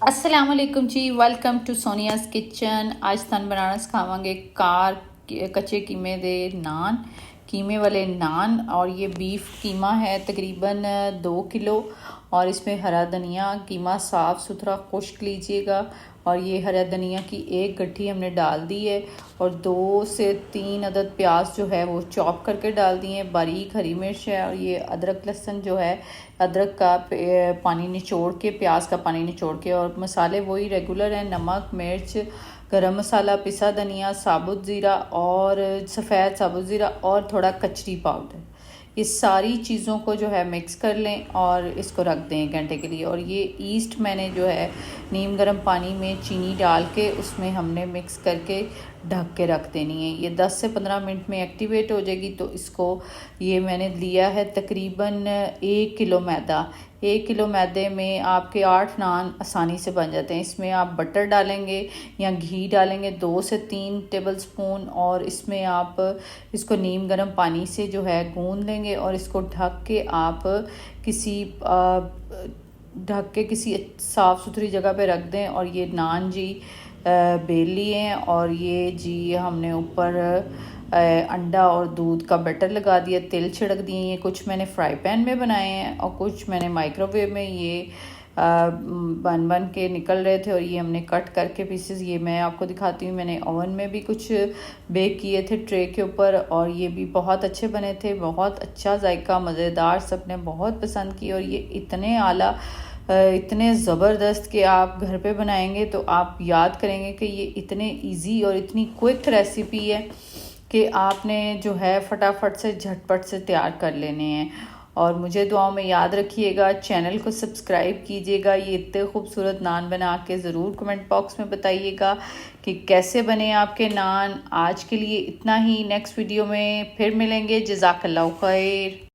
अस्सलाम वालेकुम जी। Welcome to Sonia's kitchen. आज तन बनाना सिखावांगे कच्चे कीमे दे नान, कीमे वाले नान। और ये बीफ कीमा है तकरीबन 2 किलो। और इसमें हरा धनिया, कीमा साफ़ सुथरा खुश्क लीजिएगा। और ये हरा धनिया की एक गट्ठी हमने डाल दी है। और 2 से 3 अदद प्याज जो है वो चॉप करके डाल दिए। बारीक हरी मिर्च है। और ये अदरक लहसुन जो है, अदरक का पानी निचोड़ के, प्याज का पानी निचोड़ के। और मसाले वही रेगुलर हैं, नमक, मिर्च, गरम मसाला, पिसा धनिया, साबुत ज़ीरा और सफ़ेद साबुत ज़ीरा और थोड़ा कचरी पाउडर। इस सारी चीज़ों को जो है मिक्स कर लें और इसको रख दें 1 घंटे के लिए। और ये ईस्ट मैंने जो है नीम गर्म पानी में चीनी डाल के उसमें हमने मिक्स करके ढक के रख देनी है। ये 10 से 15 मिनट में एक्टिवेट हो जाएगी। तो इसको, ये मैंने लिया है तकरीबन 1 किलो मैदा। 1 किलो मैदे में आपके 8 नान आसानी से बन जाते हैं। इसमें आप बटर डालेंगे या घी डालेंगे 2 से 3 टेबल स्पून। और इसमें आप इसको नीम गर्म पानी से जो है गूंद लेंगे। और इसको ढक के आप किसी साफ़ सुथरी जगह पे रख दें। और ये नान जी बेल लिए हैं। और ये जी हमने ऊपर अंडा और दूध का बटर लगा दिया, तिल छिड़क दिए। ये कुछ मैंने फ्राई पैन में बनाए हैं और कुछ मैंने माइक्रोवेव में। ये बन बन के निकल रहे थे। और ये हमने कट करके पीसेस, ये मैं आपको दिखाती हूँ। मैंने ओवन में भी कुछ बेक किए थे ट्रे के ऊपर। और ये भी बहुत अच्छे बने थे, बहुत अच्छा जायका, मज़ेदार, सब ने बहुत पसंद की। और ये इतने आला, इतने ज़बरदस्त कि आप घर पे बनाएंगे तो आप याद करेंगे कि ये इतने इजी और इतनी क्विक रेसिपी है कि आपने जो है फटाफट से झटपट से तैयार कर लेने हैं। और मुझे दुआओं में याद रखिएगा, चैनल को सब्सक्राइब कीजिएगा। ये इतने खूबसूरत नान बना के ज़रूर कमेंट बॉक्स में बताइएगा कि कैसे बने आपके नान। आज के लिए इतना ही, नेक्स्ट वीडियो में फिर मिलेंगे। जज़ाकल्लाह खैर।